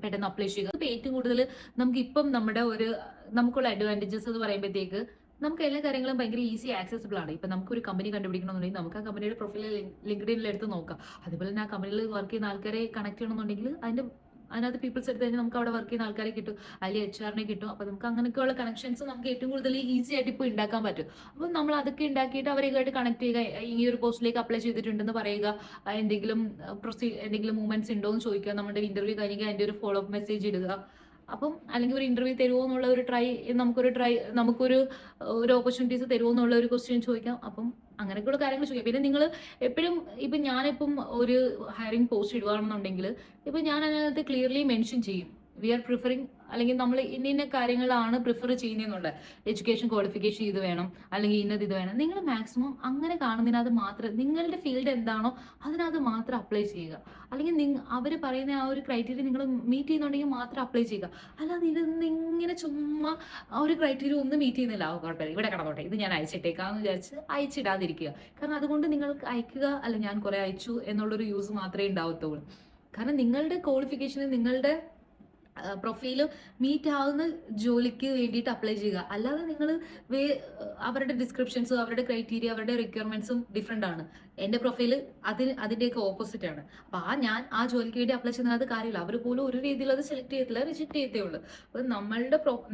പെട്ടെന്ന് അപ്ലൈ ചെയ്യുക. ഇപ്പോൾ ഏറ്റവും കൂടുതൽ നമുക്കിപ്പം നമുക്കുള്ള അഡ്വാൻറ്റേജസ് എന്ന് പറയുമ്പോഴത്തേക്ക് നമുക്ക് എല്ലാ കാര്യങ്ങളും ഭയങ്കര ഈസി ആക്സസിബിൾ ആണ്. ഇപ്പം നമുക്കൊരു കമ്പനി കണ്ടുപിടിക്കണമെന്നുണ്ടെങ്കിൽ നമുക്ക് ആ കമ്പനിയുടെ പ്രൊഫൈൽ ലിങ്ക്ഡിനിൽ എടുത്ത് നോക്കാം. അതുപോലെ തന്നെ ആ കമ്പനിയിൽ വർക്ക് ചെയ്യുന്ന ആൾക്കാരെ കണക്ട് ചെയ്യണമെന്നുണ്ടെങ്കിൽ അതിനകത്ത് പീപ്പിൾസ് എടുത്ത് കഴിഞ്ഞാൽ നമുക്ക് അവിടെ വർക്ക് ചെയ്യുന്ന ആൾക്കാരെ കിട്ടും, അതിൽ HR കിട്ടും. അപ്പോൾ നമുക്ക് അങ്ങനെയൊക്കെയുള്ള കണക്ഷൻസ് നമുക്ക് ഏറ്റവും കൂടുതൽ ഈസി ആയിട്ട് ഇപ്പോൾ ഉണ്ടാക്കാൻ പറ്റും. അപ്പോൾ നമ്മൾ അതൊക്കെ ഉണ്ടാക്കിയിട്ട് അവരെയായിട്ട് കണക്ട് ചെയ്യുക. ഈ ഒരു പോസ്റ്റിലേക്ക് അപ്ലൈ ചെയ്തിട്ടുണ്ടെന്ന് പറയുക, എന്തെങ്കിലും മൂവ്മെന്റ്സ് ഉണ്ടോ എന്ന് ചോദിക്കുക. നമ്മുടെ ഇന്റർവ്യൂ കഴിഞ്ഞെങ്കിൽ അതിൻ്റെ ഒരു ഫോളോ അപ്പ് മെസ്സേജ് ഇടുക. അപ്പം അല്ലെങ്കിൽ ഒരു ഇന്റർവ്യൂ തരുമോ എന്നുള്ള നമുക്കൊരു ഓപ്പർച്യൂണിറ്റീസ് തരുമോ എന്നുള്ള ഒരു ക്വസ്റ്റ്യൻ ചോദിക്കാം. അപ്പം അങ്ങനെയൊക്കെയുള്ള കാര്യങ്ങൾ ചോദിക്കാം. പിന്നെ നിങ്ങൾ എപ്പോഴും ഞാനിപ്പം ഒരു ഹയറിംഗ് പോസ്റ്റ് ഇടുകയാണെന്നുണ്ടെങ്കിൽ ഇപ്പം ഞാൻ അതിനകത്ത് ക്ലിയർലി മെൻഷൻ ചെയ്യും വി ആർ പ്രിഫറിങ്, അല്ലെങ്കിൽ നമ്മൾ ഇന്ന കാര്യങ്ങളാണ് പ്രിഫർ ചെയ്യുന്നതെന്നുണ്ട്. എഡ്യൂക്കേഷൻ ക്വാളിഫിക്കേഷൻ ഇത് വേണം, അല്ലെങ്കിൽ ഇന്നത് ഇത് വേണം. നിങ്ങൾ മാക്സിമം അങ്ങനെ കാണുന്നതിനകത്ത് മാത്രം നിങ്ങളുടെ ഫീൽഡ് എന്താണോ അതിനകത്ത് മാത്രം അപ്ലൈ ചെയ്യുക. അല്ലെങ്കിൽ അവർ പറയുന്ന ആ ഒരു ക്രൈറ്റീരിയ നിങ്ങൾ മീറ്റ് ചെയ്യുന്നുണ്ടെങ്കിൽ മാത്രം അപ്ലൈ ചെയ്യുക. അല്ലാതെ ഇരുന്ന് ഇങ്ങനെ ചുമ്മാ ആ ഒരു ക്രൈറ്റീരിയ ഒന്നും മീറ്റ് ചെയ്യുന്നില്ല, കുഴപ്പമില്ല ഇവിടെ കിടന്നോട്ടെ, ഇത് ഞാൻ അയച്ചിട്ടേക്കാന്ന് വിചാരിച്ച് അയച്ചിടാതിരിക്കുക. കാരണം അതുകൊണ്ട് നിങ്ങൾക്ക് അയക്കുക അല്ല ഞാൻ കുറെ അയച്ചു എന്നുള്ളൊരു യൂസ് മാത്രമേ ഉണ്ടാവത്തുള്ളൂ. കാരണം നിങ്ങളുടെ ക്വാളിഫിക്കേഷന്, നിങ്ങളുടെ പ്രൊഫൈല് മീറ്റ് ആവുന്ന ജോലിക്ക് വേണ്ടിയിട്ട് അപ്ലൈ ചെയ്യുക. അല്ലാതെ നിങ്ങൾ അവരുടെ ഡിസ്ക്രിപ്ഷൻസും അവരുടെ ക്രൈറ്റീരിയ അവരുടെ റിക്വയർമെന്റ്സും ഡിഫറെൻ്റ് ആണ്. എൻ്റെ പ്രൊഫൈല് അതിൻ്റെയൊക്കെ ഓപ്പോസിറ്റ് ആണ്. അപ്പോൾ ഞാൻ ആ ജോലിക്ക് വേണ്ടി അപ്ലൈ ചെയ്യുന്നത് കാര്യമില്ല. അവർ പോലും ഒരു രീതിയിൽ അത് സെലക്ട് ചെയ്യത്തില്ല, റിജക്ട് ചെയ്യത്തേ ഉള്ളൂ. അപ്പോൾ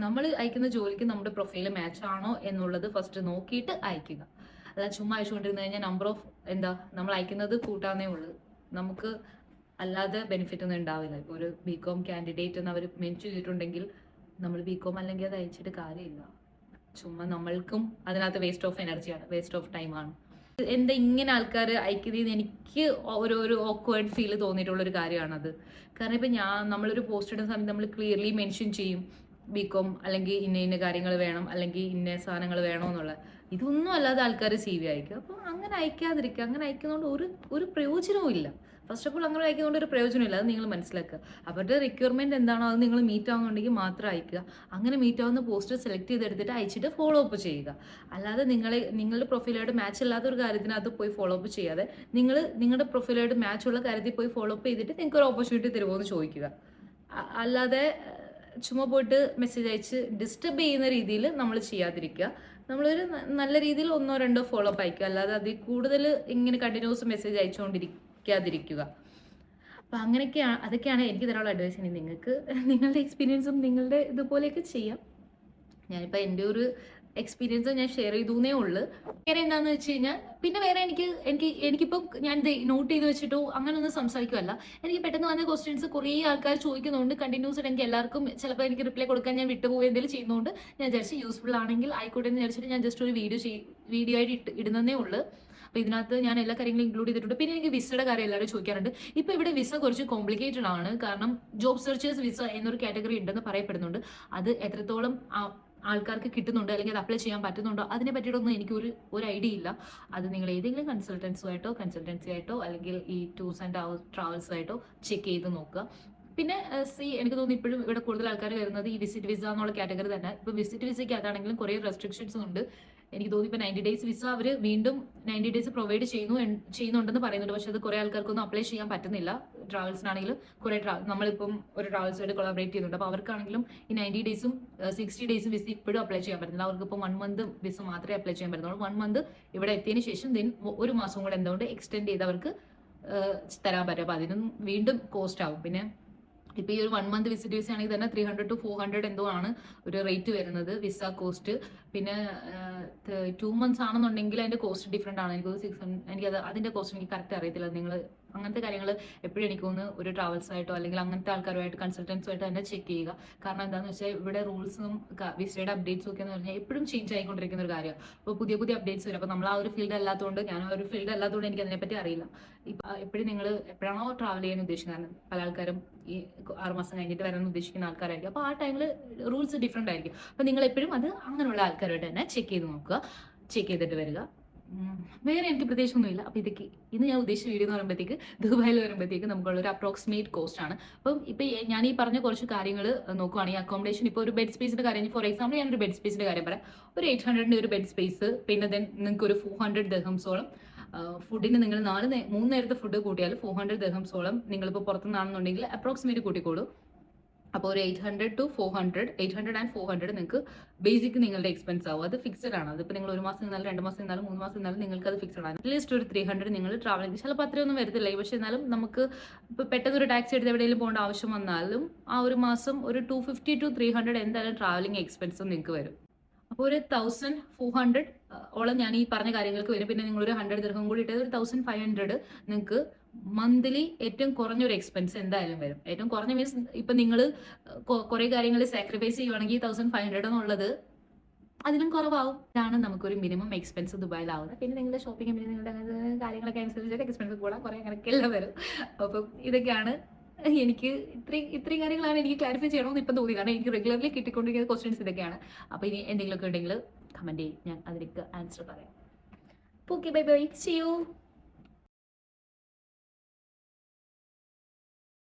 നമ്മൾ അയക്കുന്ന ജോലിക്ക് നമ്മുടെ പ്രൊഫൈല് മാച്ച് ആണോ എന്നുള്ളത് ഫസ്റ്റ് നോക്കിയിട്ട് അയക്കുക. അല്ല ചുമ്മാ അയച്ചുകൊണ്ടിരുന്നു കഴിഞ്ഞാൽ നമ്പർ ഓഫ് നമ്മൾ അയക്കുന്നത് കൂട്ടാന്നേ ഉള്ളൂ. നമുക്ക് അല്ലാതെ ബെനിഫിറ്റ് ഒന്നും ഉണ്ടാവില്ല. ഇപ്പോൾ ഒരു ബികോം കാൻഡിഡേറ്റ് എന്ന് അവർ മെൻഷൻ ചെയ്തിട്ടുണ്ടെങ്കിൽ നമ്മൾ ബികോം അല്ലെങ്കിൽ അത് അയച്ചിട്ട് കാര്യമില്ല. ചുമ്മാ നമ്മൾക്കും അതിനകത്ത് വേസ്റ്റ് ഓഫ് എനർജിയാണ്, വേസ്റ്റ് ഓഫ് ടൈമാണ്. എന്താ ഇങ്ങനെ ആൾക്കാർ അയക്കുന്നതെന്ന് എനിക്ക് ഒരു ഓക്വേർഡ് ഫീൽ തോന്നിയിട്ടുള്ളൊരു കാര്യമാണത്. കാരണം ഇപ്പം നമ്മളൊരു പോസ്റ്റ് ഇടുന്ന സമയത്ത് നമ്മൾ ക്ലിയർലി മെൻഷൻ ചെയ്യും ബികോം അല്ലെങ്കിൽ ഇന്ന കാര്യങ്ങൾ വേണം, അല്ലെങ്കിൽ ഇന്ന സാധനങ്ങൾ വേണമെന്നുള്ള. ഇതൊന്നും അല്ലാതെ ആൾക്കാർ CV അയക്കും. അപ്പോൾ അങ്ങനെ അയക്കാതിരിക്കുക. അങ്ങനെ അയക്കുന്നതുകൊണ്ട് ഒരു പ്രയോജനവും ഇല്ല. ഫസ്റ്റ് ഓഫ് ഓൾ അങ്ങനെ അയക്കുന്നതുകൊണ്ട് ഒരു പ്രയോജനമില്ല, അത് നിങ്ങൾ മനസ്സിലാക്കുക. അവരുടെ റിക്വയർമെന്റ് എന്താണോ അത് നിങ്ങൾ മീറ്റ് ആവുന്നുണ്ടെങ്കിൽ മാത്രം അയക്കുക. അങ്ങനെ മീറ്റ് ആവുന്ന പോസ്റ്റ് സെലക്ട് ചെയ്തെടുത്തിട്ട് അയച്ചിട്ട് ഫോളോ അപ്പ് ചെയ്യുക. അല്ലാതെ നിങ്ങളുടെ പ്രൊഫൈലായിട്ട് മാച്ച് ഇല്ലാത്ത ഒരു കാര്യത്തിനകത്ത് പോയി ഫോളോ അപ്പ് ചെയ്യാതെ നിങ്ങളുടെ പ്രൊഫൈലായിട്ട് മാച്ച് ഉള്ള കാര്യത്തിൽ പോയി ഫോളോ അപ്പ് ചെയ്തിട്ട് നിങ്ങൾക്ക് ഒരു ഓപ്പർച്യൂണിറ്റി തരുമോ എന്ന് ചോദിക്കുക. അല്ലാതെ ചുമ്മാ പോയിട്ട് മെസ്സേജ് അയച്ച് ഡിസ്റ്റർബ് ചെയ്യുന്ന രീതിയിൽ നമ്മൾ ചെയ്യാതിരിക്കുക. നമ്മളൊരു നല്ല രീതിയിൽ 1-2 ഫോളോ അപ്പ് അയക്കുക. അല്ലാതെ അതിൽ കൂടുതൽ ഇങ്ങനെ കണ്ടിന്യൂസ് മെസ്സേജ് അയച്ചുകൊണ്ടിരിക്കാതിരിക്കുക. അപ്പം അതൊക്കെയാണ് എനിക്ക് തരാനുള്ള അഡ്വൈസ്. ഇനി നിങ്ങൾക്ക് നിങ്ങളുടെ എക്സ്പീരിയൻസും നിങ്ങളുടെ ഇതുപോലെയൊക്കെ ചെയ്യാം. ഞാനിപ്പോൾ എൻ്റെ ഒരു എക്സ്പീരിയൻസ് ഞാൻ ഷെയർ ചെയ്തേ ഉള്ളൂ. വേറെ എന്താണെന്ന് വെച്ച് കഴിഞ്ഞാൽ പിന്നെ വേറെ എനിക്കിപ്പോൾ ഞാൻ നോട്ട് ചെയ്ത് വെച്ചിട്ടോ അങ്ങനെ ഒന്നും സംസാരിക്കുമല്ല. എനിക്ക് പെട്ടെന്ന് വന്ന ക്വസ്റ്റ്യൻസ് കുറേ ആൾക്കാർ ചോദിക്കുന്നതുകൊണ്ട് കണ്ടിന്യൂസ് ആയിട്ട് എനിക്ക് എല്ലാവർക്കും ചിലപ്പോൾ എനിക്ക് റിപ്ലൈ കൊടുക്കാൻ ഞാൻ വിട്ടുപോയി എന്തെങ്കിലും ചെയ്യുന്നതുകൊണ്ട് ഞാൻ വിചാരിച്ച് യൂസ്ഫുൾ ആണെങ്കിൽ ആയിക്കോട്ടെ എന്ന് വിചാരിച്ചിട്ട് ഞാൻ ജസ്റ്റ് ഒരു വീഡിയോ ആയിട്ട് ഇടുന്നതേ ഉള്ളൂ. അപ്പോൾ ഇതിനകത്ത് ഞാൻ എല്ലാ കാര്യങ്ങളും ഇൻക്ലൂഡ് ചെയ്തിട്ടുണ്ട്. പിന്നെ എനിക്ക് വിസയുടെ കാര്യം എല്ലാവരും ചോദിക്കാറുണ്ട്. ഇപ്പോൾ ഇവിടെ വിസ കുറച്ച് കോംപ്ലിക്കേറ്റഡ് ആണ്. കാരണം ജോബ് സെർച്ചേഴ്സ് വിസ എന്നൊരു കാറ്റഗറി ഉണ്ടെന്ന് പറയപ്പെടുന്നുണ്ട്. അത് എത്രത്തോളം ആൾക്കാർക്ക് കിട്ടുന്നുണ്ട് അല്ലെങ്കിൽ അത് അപ്ലൈ ചെയ്യാൻ പറ്റുന്നുണ്ടോ അതിനെ പറ്റിയിട്ടൊന്നും എനിക്കൊരു ഐഡിയ ഇല്ല. അത് നിങ്ങൾ ഏതെങ്കിലും കൺസൾട്ടൻസി ആയിട്ടോ അല്ലെങ്കിൽ ഈ ടൂർസ് ആൻഡ് ട്രാവൽസ് ആയിട്ടോ ചെക്ക് ചെയ്ത് നോക്കുക. പിന്നെ എനിക്ക് തോന്നുന്നു ഇപ്പോഴും ഇവിടെ കൂടുതൽ ആൾക്കാർ വരുന്നത് ഈ വിസിറ്റ് വിസ എന്നുള്ള കാറ്റഗറി തന്നെ. ഇപ്പോൾ വിസിറ്റ് വിസയ്ക്ക് അതാണെങ്കിലും കുറേ റെസ്ട്രിക്ഷൻസ് ഉണ്ട്. എനിക്ക് തോന്നി ഇപ്പോൾ 90 days വിസ അവർ വീണ്ടും 90 days പ്രൊവൈഡ് ചെയ്യുന്നുണ്ടെന്ന് പറയുന്നുണ്ട്. പക്ഷെ അത് കുറേ ആൾക്കാർക്കൊന്നും അപ്ലൈ ചെയ്യാൻ പറ്റുന്നില്ല. ട്രാവൽസിനാണെങ്കിലും കുറേ നമ്മളിപ്പം ഒരു ട്രാവൽസായിട്ട് കൊളാബറേറ്റ് ചെയ്യുന്നുണ്ട്. അപ്പോൾ അവർക്കാണെങ്കിലും ഈ 90 days 60 days വിസ ഇപ്പോഴും അപ്ലൈ ചെയ്യാൻ പറ്റുന്നില്ല. അവർക്ക് ഇപ്പോൾ 1 month വിസ മാത്രമേ അപ്ലൈ ചെയ്യാൻ പറ്റുന്നുള്ളൂ. 1 month ഇവിടെ എത്തിയതിന് ശേഷം ഒരു മാസം കൂടെ എന്തുകൊണ്ട് എക്സ്റ്റെൻഡ് ചെയ്ത് അവർക്ക് തരാൻ പറ്റും. അപ്പോൾ അതിനും വീണ്ടും കോസ്റ്റ് ആവും. പിന്നെ ഇപ്പോൾ ഈ ഒരു 1 month വിസിറ്റ് വിസ ആണെങ്കിൽ തന്നെ 300 to 400 എന്തോ ആണ് ഒരു റേറ്റ് വരുന്നത് വിസ കോസ്റ്റ്. പിന്നെ 2 months ആണെന്നുണ്ടെങ്കിൽ അതിൻ്റെ കോസ്റ്റ് ഡിഫറെൻ്റ് ആണ്. എനിക്ക് 600 അതിൻ്റെ കോസ്റ്റ് എനിക്ക് കറക്റ്റ് അറിയത്തില്ല. നിങ്ങൾ അങ്ങനത്തെ കാര്യങ്ങൾ എപ്പോഴും എനിക്ക് തോന്നുന്നു ഒരു ട്രാവൽസ് ആയിട്ടോ അല്ലെങ്കിൽ അങ്ങനത്തെ ആൾക്കാരുമായിട്ട് കൺസൾട്ടൻസുമായിട്ട് തന്നെ ചെക്ക് ചെയ്യുക. കാരണം എന്താണെന്ന് വെച്ചാൽ ഇവിടെ റൂൾസും വിസയുടെ അപ്ഡേറ്റ്സും ഒക്കെ എന്ന് പറഞ്ഞാൽ എപ്പോഴും ചേഞ്ച് ആയിക്കൊണ്ടിരിക്കുന്ന ഒരു കാര്യമാണ്. അപ്പോൾ പുതിയ അപ്ഡേറ്റ്സ് വരും. അപ്പോൾ നമ്മൾ ആ ഒരു ഫീൽഡ് അല്ലാത്തതുകൊണ്ട് ഞാൻ ആ ഒരു ഫീൽഡ് അല്ലാത്തതുകൊണ്ട് എനിക്ക് അതിനെപ്പറ്റി അറിയില്ല. എപ്പോഴും നിങ്ങൾ എപ്പോഴാണോ ട്രാവൽ ചെയ്യാൻ ഉദ്ദേശിക്കുന്നത്, പല ആൾക്കാരും ഈ 6 മാസം കഴിഞ്ഞിട്ട് വരാൻ ഉദ്ദേശിക്കുന്ന ആൾക്കാരായിരിക്കും. അപ്പോൾ ആ ടൈമിൽ റൂൾസ് ഡിഫറെൻ്റ് ആയിരിക്കും. അപ്പോൾ നിങ്ങൾ എപ്പോഴും അത് അങ്ങനെയുള്ള ആൾക്കാരുമായിട്ട് തന്നെ ചെക്ക് ചെയ്ത് നോക്കുക, ചെക്ക് ചെയ്തിട്ട് വരിക. വേറെ എനിക്ക് പ്രത്യേകിച്ചൊന്നുമില്ല. അപ്പോൾ ഇന്ന് ഞാൻ ഉദ്ദേശിച്ച വീഡിയോ എന്ന് പറയുമ്പോഴത്തേക്ക് ദുബായിൽ വരുമ്പോഴത്തേക്ക് നമുക്കുള്ളൊരു അപ്രോക്സിമേറ്റ് കോസ്റ്റ് ആണ്. അപ്പം ഇപ്പോൾ ഞാൻ ഈ പറഞ്ഞ കുറച്ച് കാര്യങ്ങൾ നോക്കുവാണെങ്കിൽ അക്കോമഡേഷൻ ഇപ്പോൾ ഒരു ബെഡ് സ്പേസിൻ്റെ കാര്യം, ഫോർ എക്സാമ്പിൾ ഞാനൊരു ബെഡ് സ്പേസിൻ്റെ കാര്യം പറയാം. ഒരു 800 ഒരു ബെഡ് സ്പേസ്, പിന്നെ നിങ്ങൾക്ക് ഒരു 400 ദിർഹംസോളം ഫുഡിന് നിങ്ങൾ 3 നേരത്തെ ഫുഡ് കൂട്ടിയാൽ 400 ദിർഹംസോളം നിങ്ങളിപ്പോൾ പുറത്തുനിന്നാണെന്നുണ്ടെങ്കിൽ അപ്രോക്സിമേറ്റ് കൂട്ടിക്കോളൂ. അപ്പോൾ ഒരു 800 to 400 and 400 നിങ്ങൾക്ക് ബേസിക് നിങ്ങളുടെ എക്സ്പെൻസ് ആവും. അത് ഫിക്സഡ് ആണ്. അതിപ്പോൾ നിങ്ങൾ 1 മാസം നിന്നാലും 2 മാസം നിന്നാലും 3 മാസം നിന്നാലും നിങ്ങൾക്ക് അത് ഫിക്സഡ് ആണ്. അറ്റ്ലീസ്റ്റ് ഒരു 300 നിങ്ങൾ ട്രാവലിംഗ് ചിലപ്പോൾ അത്രയൊന്നും വരത്തില്ല. പക്ഷേ എന്നാലും നമുക്ക് ഇപ്പോൾ പെട്ടെന്ന് ഒരു ടാക്സി എടുത്ത് എവിടെയെങ്കിലും പോകേണ്ട ആവശ്യം വന്നാലും ആ ഒരു മാസം ഒരു 250 to 300 എന്തായാലും ട്രാവലിംഗ് എക്സ്പെൻസും നിങ്ങൾക്ക് വരും. അപ്പോൾ ഒരു 1400 ഓളം ഞാൻ ഈ പറഞ്ഞ കാര്യങ്ങൾക്ക് വരും. പിന്നെ നിങ്ങളൊരു 100 ദിർഹം കൂടി ഇട്ടത് ഒരു 1500 നിങ്ങൾക്ക് മന്ത്ലി ഏറ്റവും കുറഞ്ഞൊരു എക്സ്പെൻസ് എന്തായാലും വരും. ഏറ്റവും കുറഞ്ഞ മീൻസ് ഇപ്പം നിങ്ങൾ കുറേ കാര്യങ്ങൾ സാക്രിഫൈസ് ചെയ്യുവാണെങ്കിൽ 1500 എന്നുള്ളത് അതിലും കുറവാകും. ഇതാണ് നമുക്കൊരു മിനിമം എക്സ്പെൻസ് ദുബായിലാവുന്നത്. പിന്നെ നിങ്ങളുടെ ഷോപ്പിംഗ് പിന്നെ നിങ്ങളുടെ കാര്യങ്ങളൊക്കെ അനുസരിച്ചിട്ട് എക്സ്പെൻസ് കൂടാൻ കുറേ അങ്ങനെയൊക്കെ എല്ലാം വരും. അപ്പം ഇതൊക്കെയാണ് എനിക്ക് ഇത്രയും കാര്യങ്ങളാണ് എനിക്ക് ക്ലാരിഫൈ ചെയ്യണമെന്ന് ഇപ്പം തോന്നി. കാരണം എനിക്ക് റെഗുലർലി കിട്ടിക്കൊണ്ടിരിക്കുന്ന ക്വസ്റ്റ്യൻസ് ഇതൊക്കെയാണ്. അപ്പോൾ ഇനി എന്തെങ്കിലുമൊക്കെ ഉണ്ടെങ്കിൽ കമൻറ്റ് ചെയ്യും, ഞാൻ അതിലേക്ക് ആൻസർ പറയാം. Okay, bye bye, see U.